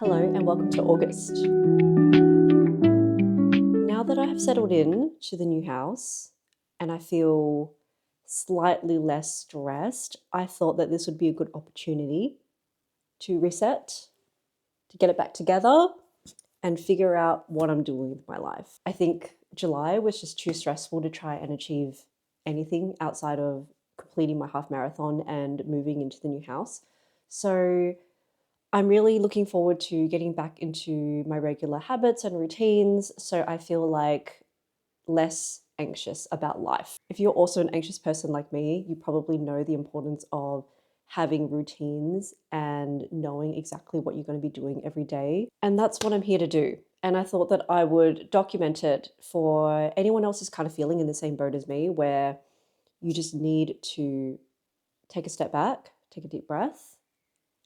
Hello and welcome to August. Now that I have settled in to the new house and I feel slightly less stressed, I thought that this would be a good opportunity to reset, to get it back together and figure out what I'm doing with my life. I think July was just too stressful to try and achieve anything outside of completing my half marathon and moving into the new house. So I'm really looking forward to getting back into my regular habits and routines so I feel like less anxious about life. If you're also an anxious person like me, you probably know the importance of having routines and knowing exactly what you're going to be doing every day. And that's what I'm here to do. And I thought that I would document it for anyone else who's kind of feeling in the same boat as me, where you just need to take a step back, take a deep breath,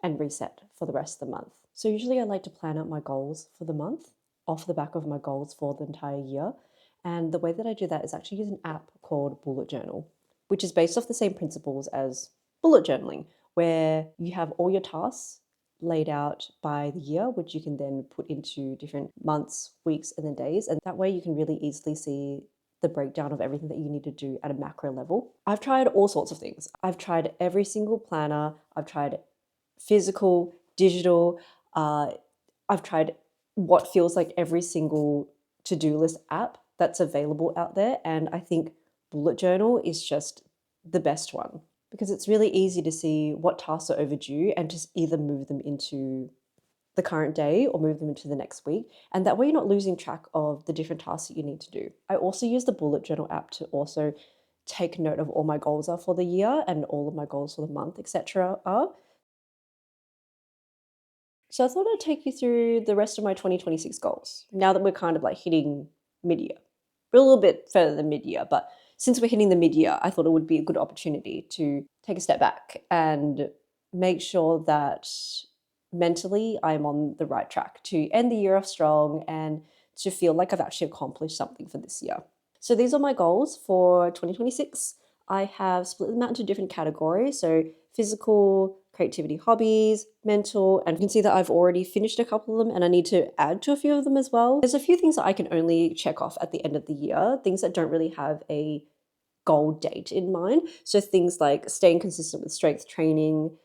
and reset for the rest of the month. So usually I like to plan out my goals for the month off the back of my goals for the entire year. And the way that I do that is actually use an app called Bullet Journal, which is based off the same principles as bullet journaling, where you have all your tasks laid out by the year, which you can then put into different months, weeks, and then days. And that way you can really easily see the breakdown of everything that you need to do at a macro level. I've tried all sorts of things. I've tried every single planner. I've tried physical, digital. I've tried what feels like every single to-do list app that's available out there. And I think Bullet Journal is just the best one because it's really easy to see what tasks are overdue and just either move them into the current day or move them into the next week. And that way you're not losing track of the different tasks that you need to do. I also use the Bullet Journal app to also take note of all my goals are for the year and all of my goals for the month, etc. are. So I thought I'd take you through the rest of my 2026 goals, now that we're kind of like hitting mid-year. We're a little bit further than mid-year, but since we're hitting the mid-year, I thought it would be a good opportunity to take a step back and make sure that mentally I'm on the right track to end the year off strong and to feel like I've actually accomplished something for this year. So these are my goals for 2026. I have split them out into different categories. So physical, creativity, hobbies, mental, and you can see that I've already finished a couple of them and I need to add to a few of them as well. There's a few things that I can only check off at the end of the year, things that don't really have a goal date in mind. So things like staying consistent with strength training,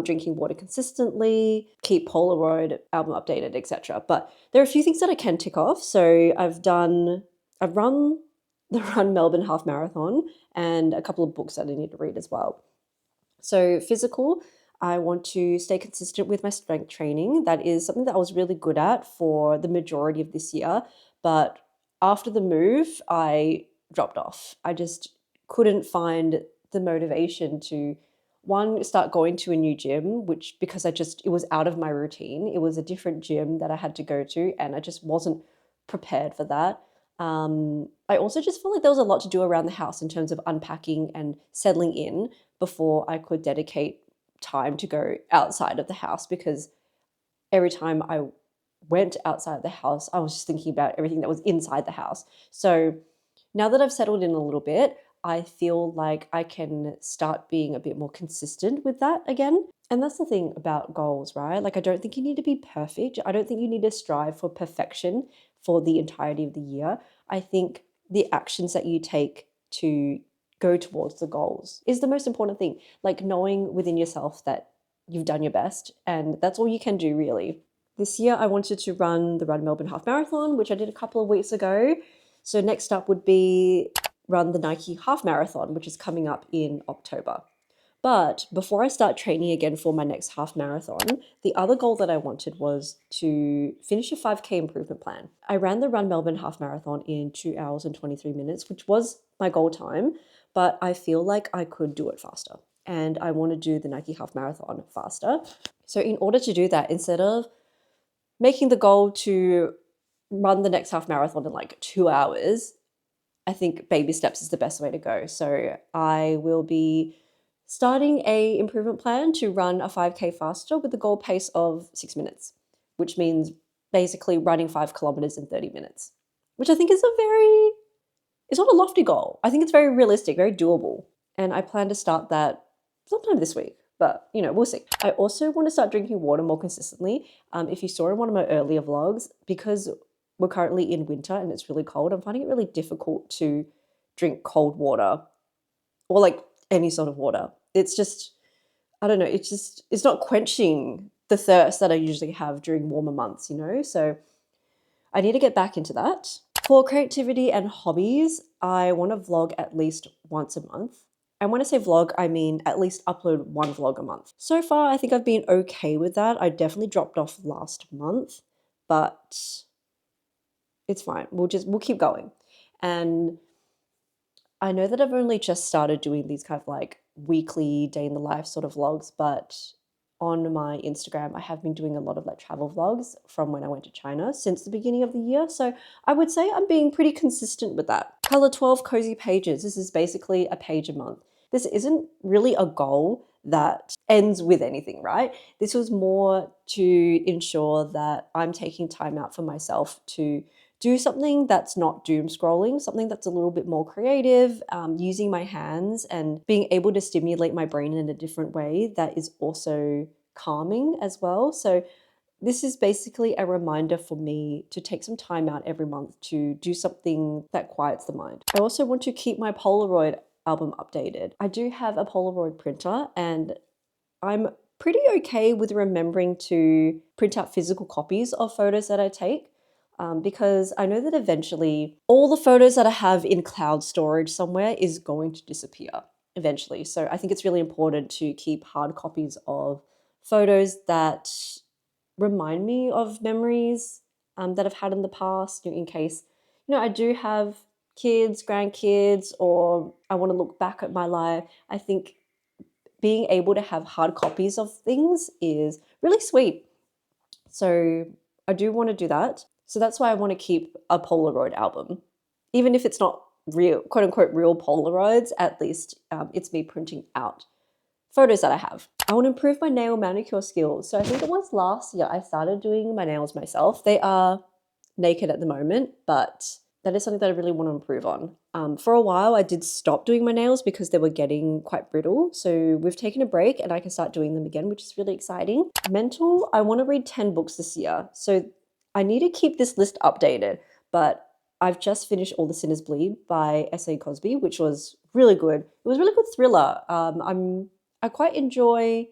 drinking water consistently, keep Polaroid album updated, etc. But there are a few things that I can tick off. So I've run the Run Melbourne Half Marathon and a couple of books that I need to read as well. So physical, I want to stay consistent with my strength training. That is something that I was really good at for the majority of this year. But after the move, I dropped off. I just couldn't find the motivation to, one, start going to a new gym, which because it was out of my routine. It was a different gym that I had to go to, and I just wasn't prepared for that. I also just felt like there was a lot to do around the house in terms of unpacking and settling in before I could dedicate time to go outside of the house, because every time I went outside the house, I was just thinking about everything that was inside the house. So now that I've settled in a little bit, I feel like I can start being a bit more consistent with that again. And that's the thing about goals, right? Like, I don't think you need to be perfect. I don't think you need to strive for perfection for the entirety of the year. I think the actions that you take to go towards the goals is the most important thing. Like, knowing within yourself that you've done your best and that's all you can do, really. This year, I wanted to run the Run Melbourne Half Marathon, which I did a couple of weeks ago. So next up would be run the Nike Half Marathon, which is coming up in October. But before I start training again for my next half marathon, the other goal that I wanted was to finish a 5K improvement plan. I ran the Run Melbourne Half Marathon in 2 hours and 23 minutes, which was my goal time, but I feel like I could do it faster. And I want to do the Nike Half Marathon faster. So in order to do that, instead of making the goal to run the next half marathon in like 2 hours, I think baby steps is the best way to go. So I will be starting a improvement plan to run a 5K faster with the goal pace of 6 minutes, which means basically running 5 kilometers in 30 minutes, which I think is it's not a lofty goal. I think it's very realistic, very doable. And I plan to start that sometime this week. But, you know, we'll see. I also want to start drinking water more consistently. If you saw in one of my earlier vlogs, because we're currently in winter and it's really cold, I'm finding it really difficult to drink cold water or like any sort of water. It's just, I don't know, it's not quenching the thirst that I usually have during warmer months, you know? So I need to get back into that. For creativity and hobbies, I want to vlog at least once a month. And when I say vlog, I mean at least upload one vlog a month. So far, I think I've been okay with that. I definitely dropped off last month, but it's fine. We'll keep going. And I know that I've only just started doing these kind of like weekly day in the life sort of vlogs, but on my Instagram, I have been doing a lot of like travel vlogs from when I went to China since the beginning of the year. So I would say I'm being pretty consistent with that. Color 12 cozy pages. This is basically a page a month. This isn't really a goal that ends with anything, right? This was more to ensure that I'm taking time out for myself to do something that's not doom scrolling, something that's a little bit more creative, using my hands and being able to stimulate my brain in a different way that is also calming as well. So this is basically a reminder for me to take some time out every month to do something that quiets the mind. I also want to keep my Polaroid album updated. I do have a Polaroid printer and I'm pretty okay with remembering to print out physical copies of photos that I take. Because I know that eventually all the photos that I have in cloud storage somewhere is going to disappear eventually. So I think it's really important to keep hard copies of photos that remind me of memories that I've had in the past, in case, I do have kids, grandkids, or I want to look back at my life. I think being able to have hard copies of things is really sweet. So I do want to do that. So that's why I want to keep a Polaroid album. Even if it's not real, quote unquote, real Polaroids, at least it's me printing out photos that I have. I want to improve my nail manicure skills. So I think it was last year I started doing my nails myself. They are naked at the moment, but that is something that I really want to improve on. For a while, I did stop doing my nails because they were getting quite brittle. So we've taken a break and I can start doing them again, which is really exciting. Mental, I want to read 10 books this year. So I need to keep this list updated, but I've just finished All the Sinners Bleed by S.A. Cosby, which was really good. It was a really good thriller. I quite enjoy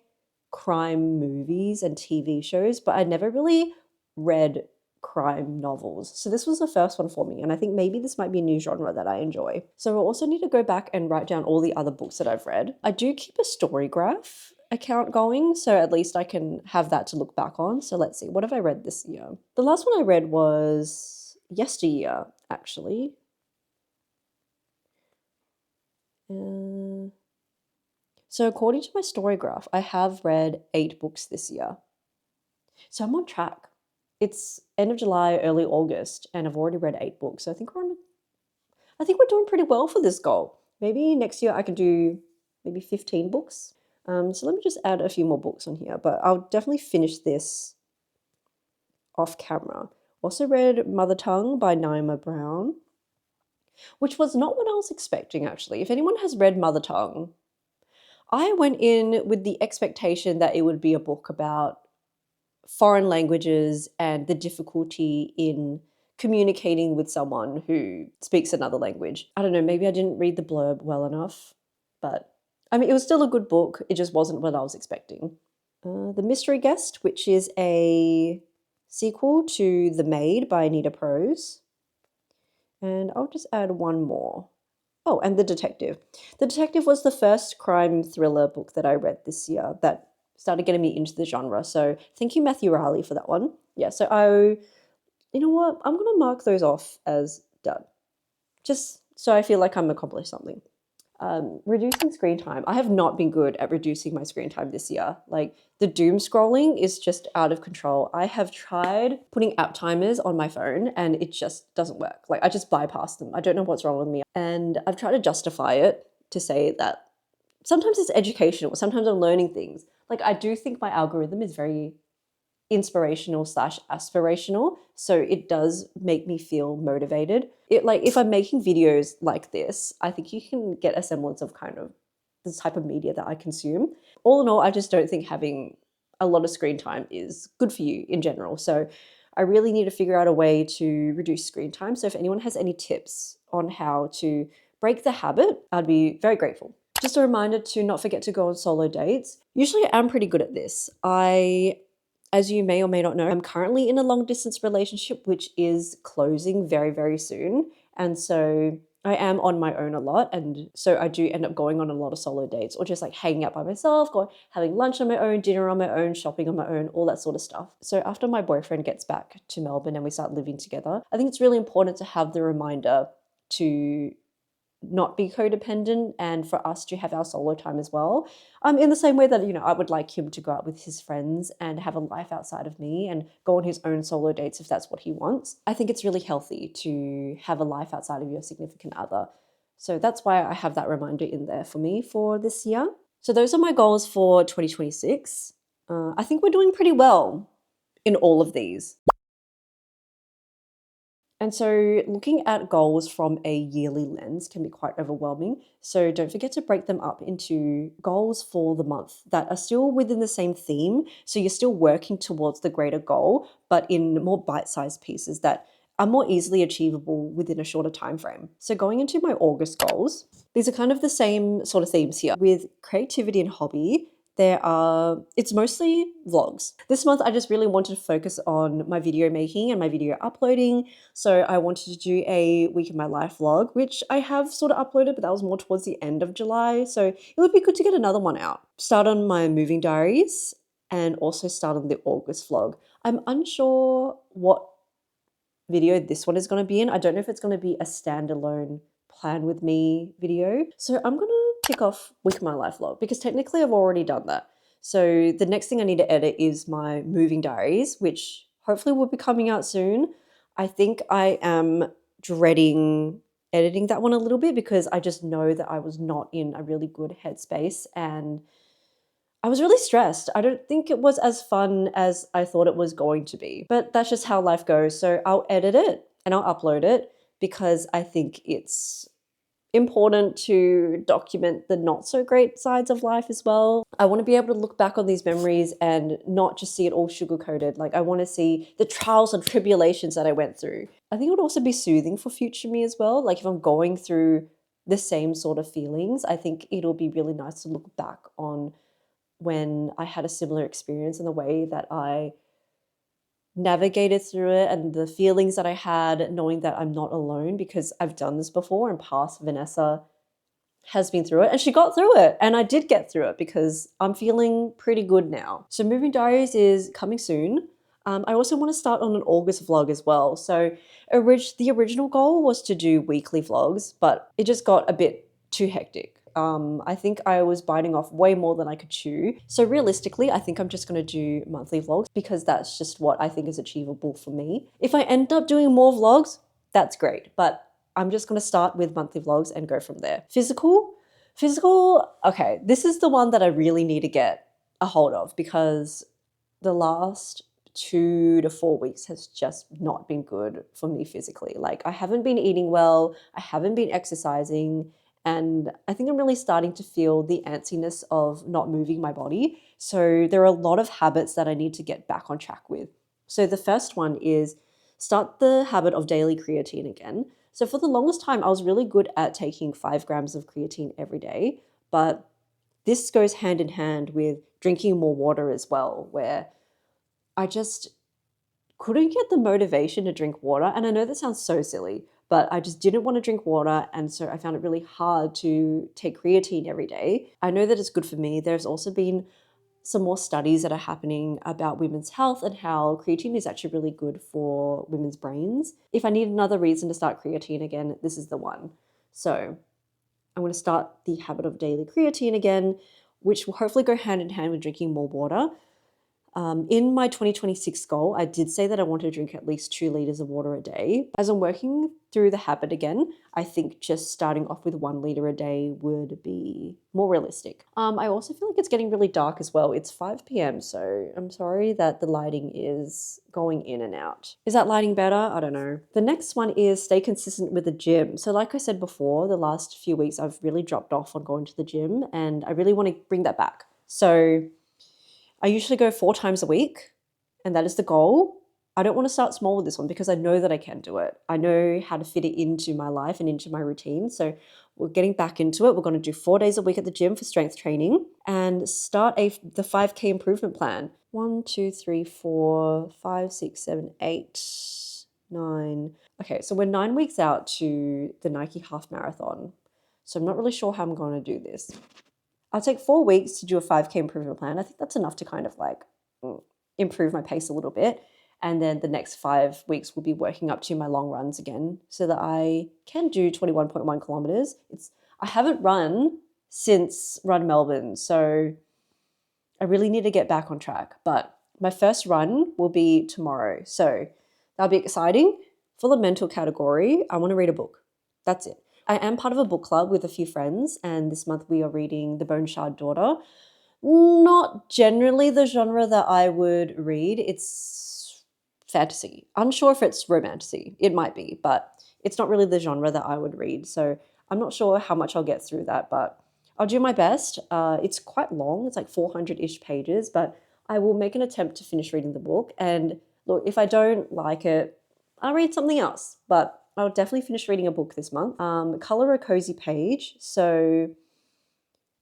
crime movies and TV shows, but I never really read crime novels. So this was the first one for me, and I think maybe this might be a new genre that I enjoy. So I also need to go back and write down all the other books that I've read. I do keep a Storygraph account going, so at least I can have that to look back on. So let's see, what have I read this year? The last one I read was yesteryear, actually. So according to my Storygraph, I have read 8 books this year. So I'm on track. It's end of July, early August, and I've already read 8 books. So I think we're doing pretty well for this goal. Maybe next year I can do maybe 15 books. So let me just add a few more books on here, but I'll definitely finish this off camera. Also read Mother Tongue by Naima Brown, which was not what I was expecting, actually. If anyone has read Mother Tongue, I went in with the expectation that it would be a book about foreign languages and the difficulty in communicating with someone who speaks another language. I don't know, maybe I didn't read the blurb well enough, but I mean, it was still a good book. It just wasn't what I was expecting. The Mystery Guest, which is a sequel to The Maid by Anita Prose. And I'll just add one more. Oh, and The Detective. The Detective was the first crime thriller book that I read this year that started getting me into the genre. So thank you, Matthew Riley, for that one. Yeah, so you know what? I'm going to mark those off as done. Just so I feel like I'm accomplished something. Reducing screen time. I have not been good at reducing my screen time this year. Like the doom scrolling is just out of control. I have tried putting app timers on my phone and it just doesn't work. Like I just bypass them. I don't know what's wrong with me. And I've tried to justify it to say that sometimes it's educational. Sometimes I'm learning things. Like I do think my algorithm is very inspirational / aspirational, so it does make me feel motivated. It, like if I'm making videos like this, I think you can get a semblance of kind of the type of media that I consume. All in all, I just don't think having a lot of screen time is good for you in general. So I really need to figure out a way to reduce screen time. So if anyone has any tips on how to break the habit, I'd be very grateful. Just a reminder to not forget to go on solo dates. Usually I'm pretty good at this. As you may or may not know, I'm currently in a long distance relationship, which is closing very, very soon. And so I am on my own a lot. And so I do end up going on a lot of solo dates or just like hanging out by myself, having lunch on my own, dinner on my own, shopping on my own, all that sort of stuff. So after my boyfriend gets back to Melbourne and we start living together, I think it's really important to have the reminder to not be codependent and for us to have our solo time as well. In the same way that, I would like him to go out with his friends and have a life outside of me and go on his own solo dates if that's what he wants. I think it's really healthy to have a life outside of your significant other. So that's why I have that reminder in there for me for this year. So those are my goals for 2026. I think we're doing pretty well in all of these. And so looking at goals from a yearly lens can be quite overwhelming. So don't forget to break them up into goals for the month that are still within the same theme. So you're still working towards the greater goal, but in more bite-sized pieces that are more easily achievable within a shorter time frame. So going into my August goals, these are kind of the same sort of themes here. With creativity and hobby, it's mostly vlogs. This month I just really wanted to focus on my video making and my video uploading. So I wanted to do a week in my life vlog, which I have sort of uploaded, but that was more towards the end of July. So it would be good to get another one out. Start on my moving diaries and also start on the August vlog. I'm unsure what video this one is going to be in. I don't know if it's going to be a standalone plan with me video. So I'm going to tick off week in my life vlog because technically I've already done that. So the next thing I need to edit is my moving diaries, which hopefully will be coming out soon. I think I am dreading editing that one a little bit because I just know that I was not in a really good headspace and I was really stressed. I don't think it was as fun as I thought it was going to be, but that's just how life goes. So I'll edit it and I'll upload it because I think it's important to document the not so great sides of life as well. I want to be able to look back on these memories and not just see it all sugar-coated. Like I want to see the trials and tribulations that I went through. I think it would also be soothing for future me as well. Like if I'm going through the same sort of feelings, I think it'll be really nice to look back on when I had a similar experience and the way that I navigated through it and the feelings that I had, knowing that I'm not alone because I've done this before and past Vanessa has been through it and she got through it and I did get through it because I'm feeling pretty good now. So Moving Diaries is coming soon. I also want to start on an August vlog as well. So the original goal was to do weekly vlogs, but it just got a bit too hectic. I think I was biting off way more than I could chew. So realistically, I think I'm just going to do monthly vlogs because that's just what I think is achievable for me. If I end up doing more vlogs, that's great. But I'm just going to start with monthly vlogs and go from there. Physical, okay, this is the one that I really need to get a hold of because the last 2 to 4 weeks has just not been good for me physically. Like I haven't been eating well, I haven't been exercising, and I think I'm really starting to feel the antsiness of not moving my body. So there are a lot of habits that I need to get back on track with. So the first one is start the habit of daily creatine again. So for the longest time, I was really good at taking 5 grams of creatine every day, but this goes hand in hand with drinking more water as well, where I just couldn't get the motivation to drink water. And I know that sounds so silly, but I just didn't want to drink water. And so I found it really hard to take creatine every day. I know that it's good for me. There's also been some more studies that are happening about women's health and how creatine is actually really good for women's brains. If I need another reason to start creatine again, this is the one. So I'm going to start the habit of daily creatine again, which will hopefully go hand in hand with drinking more water. In my 2026 goal, I did say that I wanted to drink at least 2 liters of water a day. As I'm working through the habit again, I think just starting off with 1 liter a day would be more realistic. I also feel like it's getting really dark as well. It's 5 p.m, so I'm sorry that the lighting is going in and out. Is that lighting better? I don't know. The next one is stay consistent with the gym. So like I said before, the last few weeks I've really dropped off on going to the gym, and I really want to bring that back. So I usually go 4 times a week, and that is the goal. I don't want to start small with this one because I know that I can do it. I know how to fit it into my life and into my routine. So we're getting back into it. We're going to do 4 days a week at the gym for strength training and start the 5K improvement plan. 1, 2, 3, 4, 5, 6, 7, 8, 9. Okay, so we're 9 weeks out to the Nike half marathon. So I'm not really sure how I'm going to do this. I'll take 4 weeks to do a 5K improvement plan. I think that's enough to kind of like improve my pace a little bit. And then the next 5 weeks will be working up to my long runs again so that I can do 21.1 kilometers. I haven't run since Run Melbourne, so I really need to get back on track. But my first run will be tomorrow. So that'll be exciting. For the mental category, I want to read a book. That's it. I am part of a book club with a few friends, and this month we are reading The Bone Shard Daughter. Not generally the genre that I would read. It's fantasy. Unsure if it's romantasy. It might be, but it's not really the genre that I would read. So I'm not sure how much I'll get through that, but I'll do my best. It's quite long. It's like 400-ish pages, but I will make an attempt to finish reading the book. And look, if I don't like it, I'll read something else, but I'll definitely finish reading a book this month. Color a cozy page. So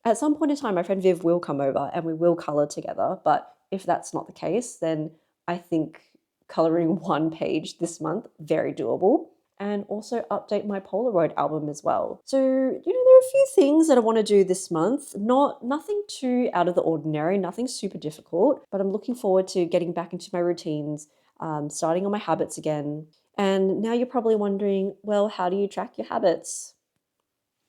at some point in time, my friend Viv will come over and we will color together. But if that's not the case, then I think coloring 1 page this month, very doable. And also update my Polaroid album as well. So, there are a few things that I want to do this month. Nothing too out of the ordinary, nothing super difficult, but I'm looking forward to getting back into my routines, starting on my habits again. And now you're probably wondering, well, how do you track your habits?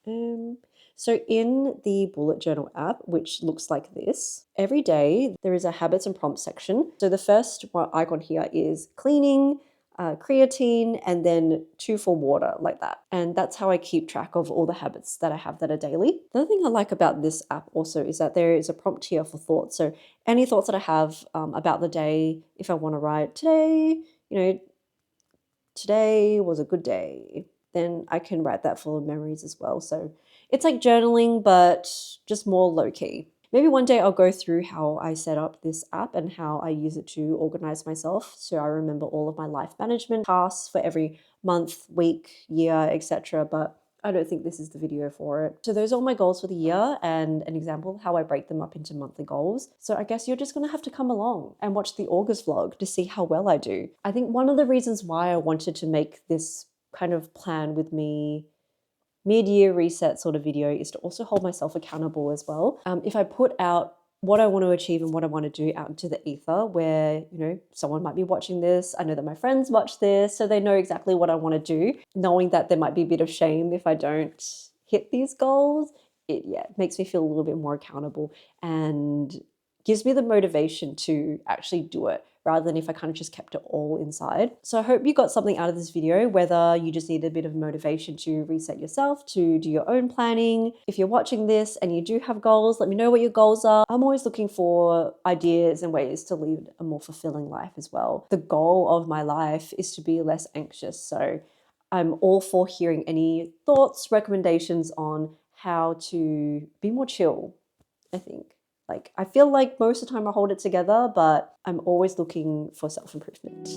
So in the bullet journal app, which looks like this, every day there is a habits and prompts section. So the first icon here is cleaning, creatine, and then 2 for water, like that. And that's how I keep track of all the habits that I have that are daily. The other thing I like about this app also is that there is a prompt here for thoughts. So any thoughts that I have about the day, if I want to write today, today was a good day, then I can write that full of memories as well. So it's like journaling, but just more low key. Maybe one day I'll go through how I set up this app and how I use it to organize myself. So I remember all of my life management tasks for every month, week, year, etc. But I don't think this is the video for it. So those are all my goals for the year and an example of how I break them up into monthly goals. So I guess you're just going to have to come along and watch the August vlog to see how well I do. I think one of the reasons why I wanted to make this kind of plan with me mid-year reset sort of video is to also hold myself accountable as well. If I put out what I want to achieve and what I want to do out into the ether where, someone might be watching this. I know that my friends watch this, so they know exactly what I want to do, knowing that there might be a bit of shame if I don't hit these goals. It makes me feel a little bit more accountable and gives me the motivation to actually do it rather than if I kind of just kept it all inside. So I hope you got something out of this video, whether you just need a bit of motivation to reset yourself, to do your own planning. If you're watching this and you do have goals, let me know what your goals are. I'm always looking for ideas and ways to lead a more fulfilling life as well. The goal of my life is to be less anxious. So I'm all for hearing any thoughts, recommendations on how to be more chill, I think. I feel like most of the time I hold it together, but I'm always looking for self-improvement.